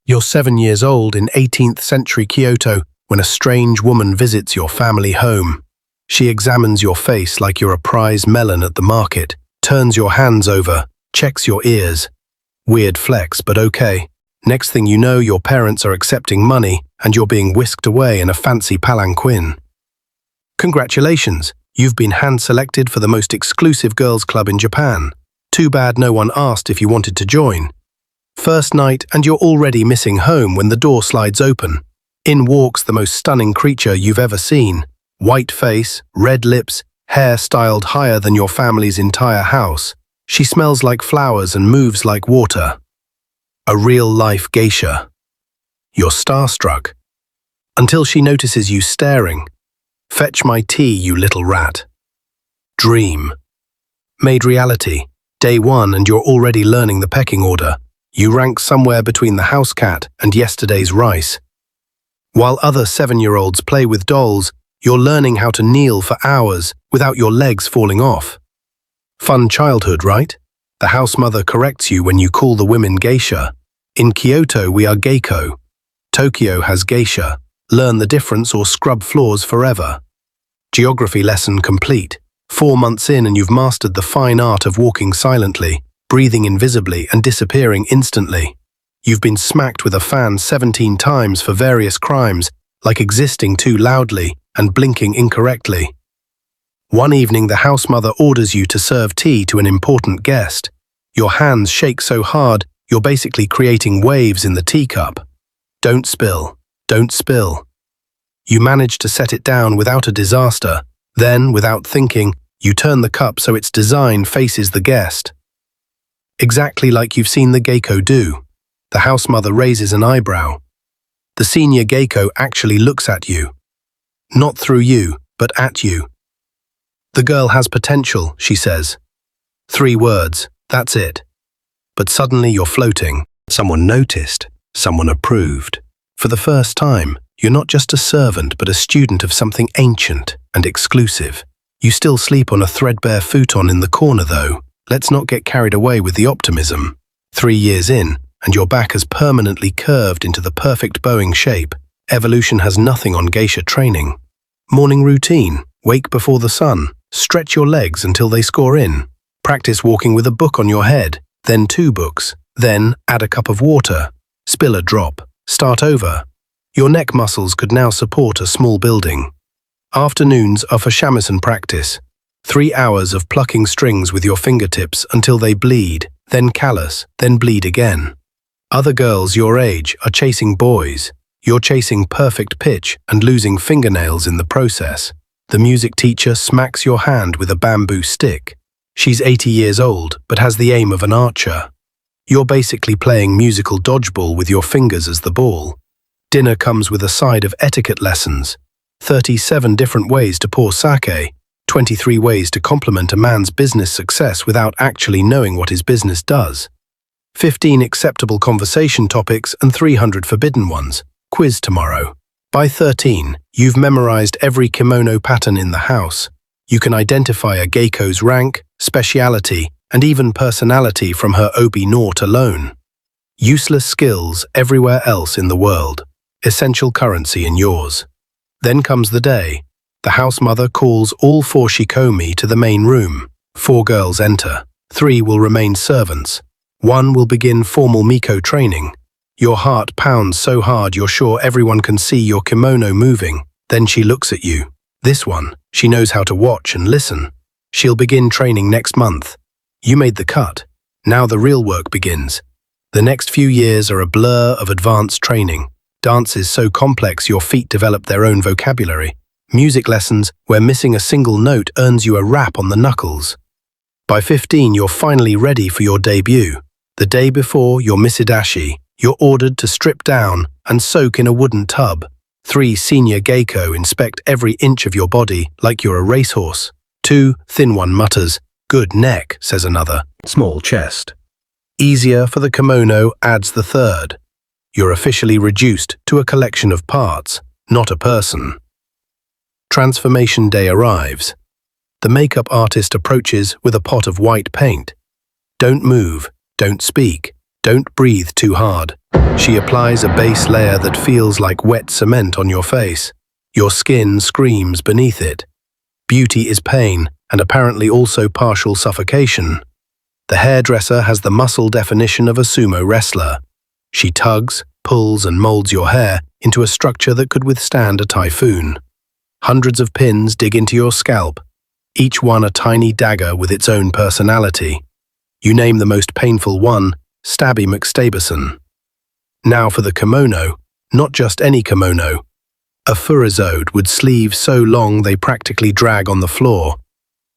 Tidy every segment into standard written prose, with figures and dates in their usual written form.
You're 7 years old in 18th century Kyoto when a strange woman visits your family home. She examines your face like you're a prize melon at the market, turns your hands over, checks your ears. Weird flex, but okay. Next thing you know, your parents are accepting money and you're being whisked away in a fancy palanquin. Congratulations, you've been hand-selected for the most exclusive girls' club in Japan. Too bad no one asked if you wanted to join. First night and you're already missing home when the door slides open. In walks the most stunning creature you've ever seen. White face, red lips, hair styled higher than your family's entire house. She smells like flowers and moves like water. A real-life geisha. You're starstruck. Until she notices you staring. Fetch my tea, you little rat. Dream. Made reality. Day 1 and you're already learning the pecking order. You rank somewhere between the house cat and yesterday's rice. While other 7-year-olds play with dolls, you're learning how to kneel for hours without your legs falling off. Fun childhood, right? The house mother corrects you when you call the women geisha. In Kyoto, we are geiko. Tokyo has geisha. Learn the difference or scrub floors forever. Geography lesson complete. 4 months in and you've mastered the fine art of walking silently, breathing invisibly and disappearing instantly. You've been smacked with a fan 17 times for various crimes, like existing too loudly and blinking incorrectly. One evening, the house mother orders you to serve tea to an important guest. Your hands shake so hard, you're basically creating waves in the teacup. Don't spill. Don't spill. You manage to set it down without a disaster. Then, without thinking, you turn the cup so its design faces the guest. Exactly like you've seen the geiko do. The house mother raises an eyebrow. The senior geiko actually looks at you. Not through you, but at you. The girl has potential, she says. 3 words, that's it. But suddenly you're floating. Someone noticed. Someone approved. For the first time, you're not just a servant, but a student of something ancient and exclusive. You still sleep on a threadbare futon in the corner, though. Let's not get carried away with the optimism. 3 years in, and your back has permanently curved into the perfect bowing shape. Evolution has nothing on geisha training. Morning routine, wake before the sun, stretch your legs until they score in. Practice walking with a book on your head, then 2 books, then add a cup of water. Spill a drop, start over. Your neck muscles could now support a small building. Afternoons are for shamisen practice. 3 hours of plucking strings with your fingertips until they bleed, then callus, then bleed again. Other girls your age are chasing boys. You're chasing perfect pitch and losing fingernails in the process. The music teacher smacks your hand with a bamboo stick. She's 80 years old, but has the aim of an archer. You're basically playing musical dodgeball with your fingers as the ball. Dinner comes with a side of etiquette lessons. 37 different ways to pour sake. 23 ways to compliment a man's business success without actually knowing what his business does. 15 acceptable conversation topics and 300 forbidden ones. Quiz tomorrow. By 13, you've memorized every kimono pattern in the house. You can identify a geiko's rank, speciality, and even personality from her obi-naught alone. Useless skills everywhere else in the world. Essential currency in yours. Then comes the day. The house mother calls all 4 shikomi to the main room. 4 girls enter. 3 will remain servants. 1 will begin formal miko training. Your heart pounds so hard you're sure everyone can see your kimono moving. Then she looks at you. This one, she knows how to watch and listen. She'll begin training next month. You made the cut. Now the real work begins. The next few years are a blur of advanced training. Dances so complex your feet develop their own vocabulary. Music lessons where missing a single note earns you a rap on the knuckles. By 15, you're finally ready for your debut. The day before your misidashi, you're ordered to strip down and soak in a wooden tub. 3 senior geiko inspect every inch of your body like you're a racehorse. 2 thin one mutters, "Good neck," says another. "Small chest." Easier for the kimono adds the 3rd. You're officially reduced to a collection of parts, not a person. Transformation day arrives. The makeup artist approaches with a pot of white paint. Don't move, don't speak, Don't breathe too hard. She applies a base layer that feels like wet cement on your face. Your skin screams beneath it. Beauty is pain, and apparently also partial suffocation. The hairdresser has the muscle definition of a sumo wrestler. She tugs, pulls, and molds your hair into a structure that could withstand a typhoon. Hundreds of pins dig into your scalp, each one a tiny dagger with its own personality. You name the most painful one, Stabby McStabison. Now for the kimono, not just any kimono. A furisode with sleeves so long they practically drag on the floor.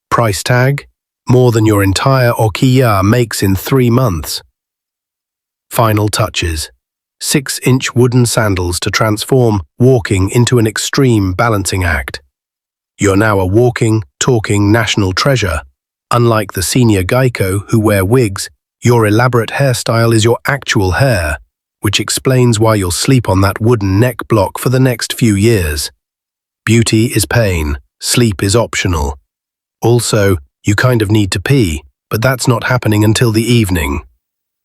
Price tag? More than your entire okiya makes in 3 months. Final touches. 6-inch wooden sandals to transform walking into an extreme balancing act. You're now a walking, talking national treasure. Unlike the senior geiko who wear wigs, your elaborate hairstyle is your actual hair, which explains why you'll sleep on that wooden neck block for the next few years. Beauty is pain, sleep is optional. Also, you kind of need to pee, but that's not happening until the evening.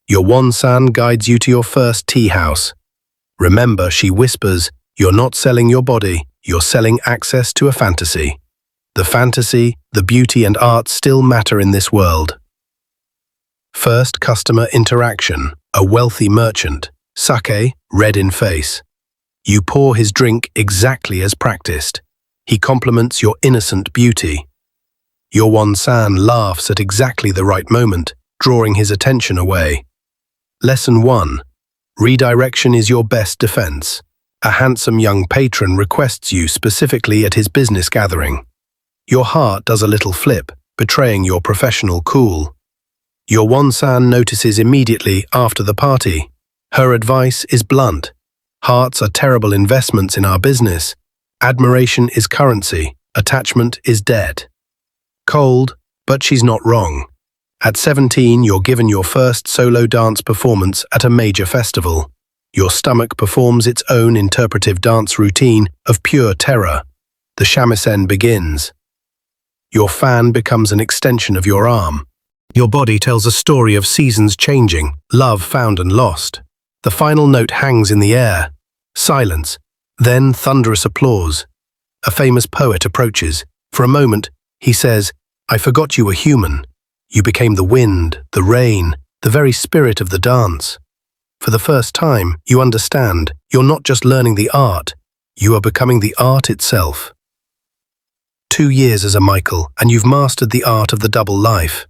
Your Won-san guides you to your first tea house. Remember, she whispers, you're not selling your body, you're selling access to a fantasy. The fantasy, the beauty and art still matter in this world. First customer interaction, a wealthy merchant, sake, red in face. You pour his drink exactly as practiced. He compliments your innocent beauty. Your Won-san laughs at exactly the right moment, drawing his attention away. Lesson 1. Redirection is your best defense. A handsome young patron requests you specifically at his business gathering. Your heart does a little flip, betraying your professional cool. Your Won-san notices immediately after the party. Her advice is blunt. Hearts are terrible investments in our business. Admiration is currency. Attachment is debt. Cold, but she's not wrong. At 17, you're given your first solo dance performance at a major festival. Your stomach performs its own interpretive dance routine of pure terror. The shamisen begins. Your fan becomes an extension of your arm. Your body tells a story of seasons changing, love found and lost. The final note hangs in the air. Silence. Then thunderous applause. A famous poet approaches. For a moment, he says, I forgot you were human. You became the wind, the rain, the very spirit of the dance. For the first time, you understand, you're not just learning the art, you are becoming the art itself. 2 years as a Michael, and you've mastered the art of the double life.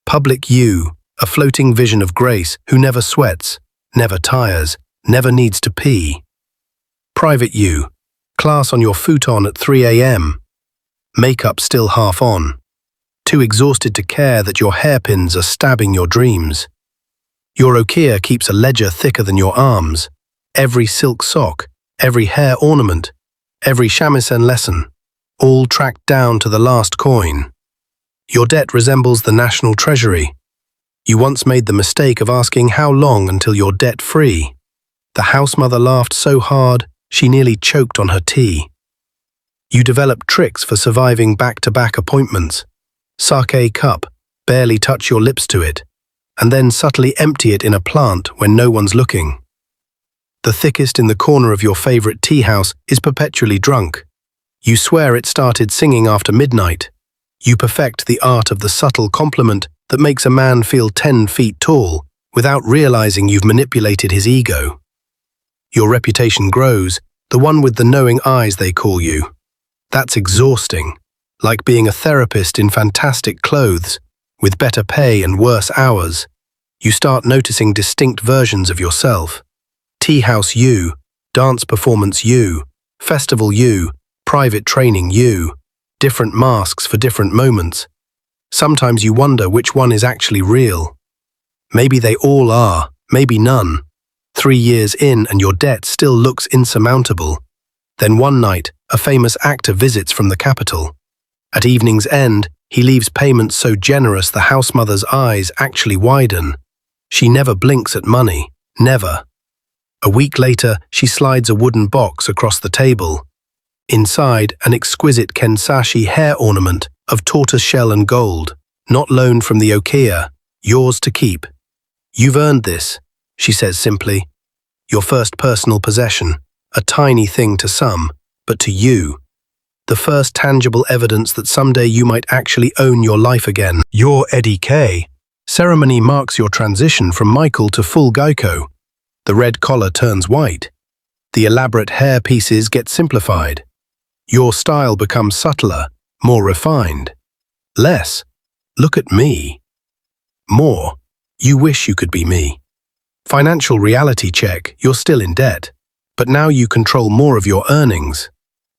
Public you, a floating vision of grace who never sweats, never tires, never needs to pee. Private you, class on your futon at 3 a.m. Makeup still half on. Too exhausted to care that your hairpins are stabbing your dreams. Your okiya keeps a ledger thicker than your arms. Every silk sock, every hair ornament, every shamisen lesson, all tracked down to the last coin. Your debt resembles the national treasury. You once made the mistake of asking how long until you're debt-free. The housemother laughed so hard, she nearly choked on her tea. You develop tricks for surviving back-to-back appointments. Sake cup, barely touch your lips to it, and then subtly empty it in a plant when no one's looking. The thickest in the corner of your favorite tea house is perpetually drunk. You swear it started singing after midnight. You perfect the art of the subtle compliment that makes a man feel 10 feet tall without realizing you've manipulated his ego. Your reputation grows, the one with the knowing eyes they call you. That's exhausting, like being a therapist in fantastic clothes, with better pay and worse hours. You start noticing distinct versions of yourself. Tea house you, dance performance you, festival you, private training you, different masks for different moments. Sometimes you wonder which one is actually real. Maybe they all are, maybe none. 3 years in and your debt still looks insurmountable. Then one night, a famous actor visits from the capital. At evening's end, he leaves payments so generous the housemother's eyes actually widen. She never blinks at money, never. A week later, she slides a wooden box across the table. Inside, an exquisite kensashi hair ornament of tortoiseshell and gold, not loaned from the okiya, yours to keep. "You've earned this," she says simply. "Your first personal possession, a tiny thing to some, but to you, the first tangible evidence that someday you might actually own your life again. Your Eddie K. Ceremony marks your transition from Michael to full Geico. The red collar turns white. The elaborate hair pieces get simplified. Your style becomes subtler, more refined. Less, "Look at me." More, "You wish you could be me." Financial reality check, you're still in debt. But now you control more of your earnings.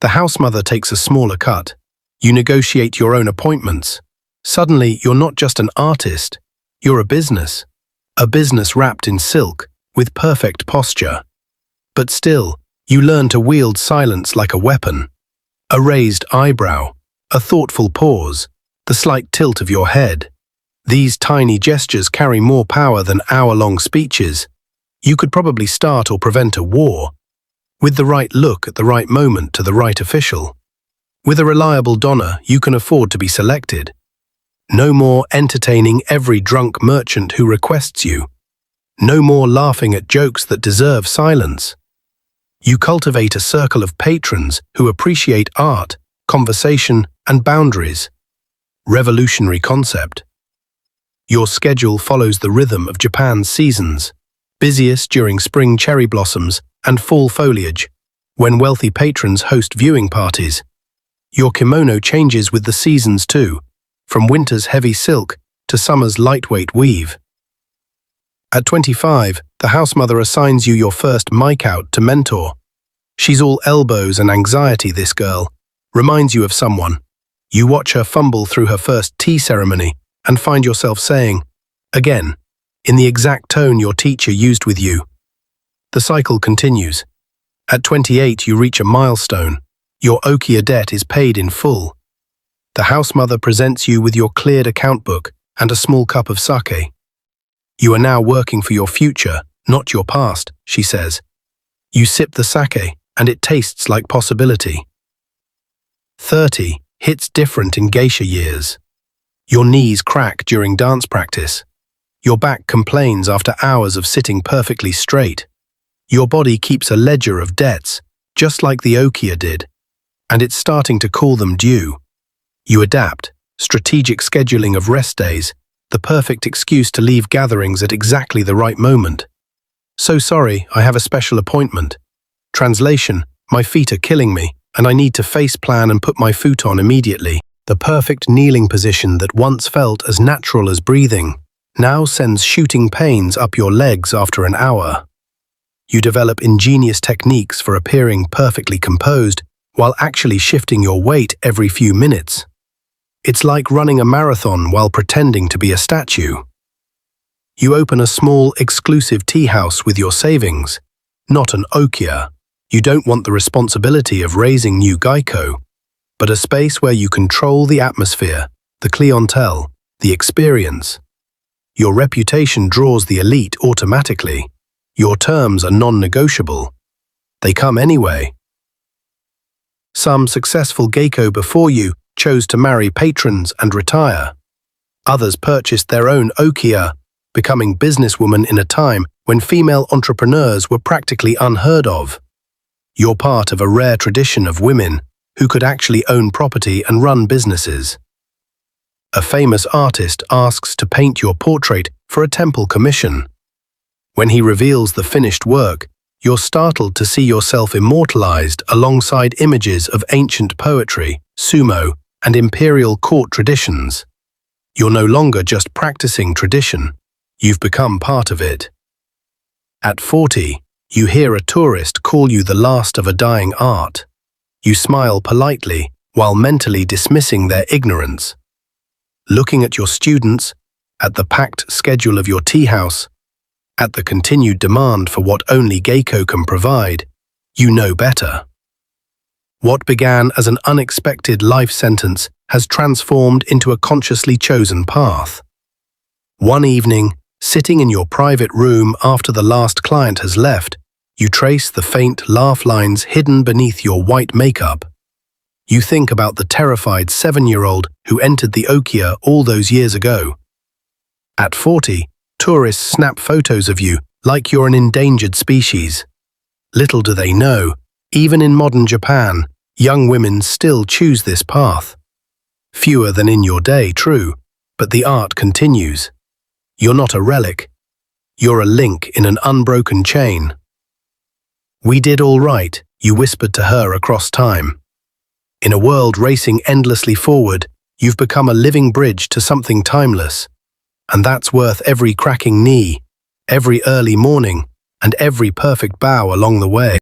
The housemother takes a smaller cut. You negotiate your own appointments. Suddenly, you're not just an artist, you're a business. A business wrapped in silk, with perfect posture. But still, you learn to wield silence like a weapon. A raised eyebrow, a thoughtful pause, the slight tilt of your head. These tiny gestures carry more power than hour-long speeches. You could probably start or prevent a war. With the right look at the right moment to the right official. With a reliable donor, you can afford to be selected. No more entertaining every drunk merchant who requests you. No more laughing at jokes that deserve silence. You cultivate a circle of patrons who appreciate art, conversation, and boundaries. Revolutionary concept. Your schedule follows the rhythm of Japan's seasons, busiest during spring cherry blossoms and fall foliage, when wealthy patrons host viewing parties. Your kimono changes with the seasons too, from winter's heavy silk to summer's lightweight weave. At 25, the housemother assigns you your first mic out to mentor. She's all elbows and anxiety, this girl, reminds you of someone. You watch her fumble through her first tea ceremony and find yourself saying, again, in the exact tone your teacher used with you. The cycle continues. At 28, you reach a milestone. Your okiya debt is paid in full. The housemother presents you with your cleared account book and a small cup of sake. You are now working for your future, not your past, she says. You sip the sake, and it tastes like possibility. 30 hits different in geisha years. Your knees crack during dance practice. Your back complains after hours of sitting perfectly straight. Your body keeps a ledger of debts, just like the okiya did, and it's starting to call them due. You adapt, strategic scheduling of rest days, the perfect excuse to leave gatherings at exactly the right moment. So sorry, I have a special appointment. Translation, my feet are killing me, and I need to face plan and put my foot on immediately. The perfect kneeling position that once felt as natural as breathing now sends shooting pains up your legs after an hour. You develop ingenious techniques for appearing perfectly composed while actually shifting your weight every few minutes. It's like running a marathon while pretending to be a statue. You open a small, exclusive tea house with your savings, not an okiya. You don't want the responsibility of raising new Geico, but a space where you control the atmosphere, the clientele, the experience. Your reputation draws the elite automatically. Your terms are non-negotiable. They come anyway. Some successful Geico before you chose to marry patrons and retire. Others purchased their own okiya, becoming businesswomen in a time when female entrepreneurs were practically unheard of. You're part of a rare tradition of women who could actually own property and run businesses. A famous artist asks to paint your portrait for a temple commission. When he reveals the finished work, you're startled to see yourself immortalized alongside images of ancient poetry, sumo, and imperial court traditions. You're no longer just practicing tradition, you've become part of it. At 40, you hear a tourist call you the last of a dying art. You smile politely while mentally dismissing their ignorance. Looking at your students, at the packed schedule of your tea house, at the continued demand for what only Geico can provide, you know better. What began as an unexpected life sentence has transformed into a consciously chosen path. One evening, sitting in your private room after the last client has left, you trace the faint laugh lines hidden beneath your white makeup. You think about the terrified 7-year-old who entered the okiya all those years ago. At 40, Tourists snap photos of you like you're an endangered species. Little do they know, even in modern Japan, young women still choose this path. Fewer than in your day, true, but the art continues. You're not a relic. You're a link in an unbroken chain. "We did all right," you whispered to her across time. In a world racing endlessly forward, you've become a living bridge to something timeless. And that's worth every cracking knee, every early morning, and every perfect bow along the way.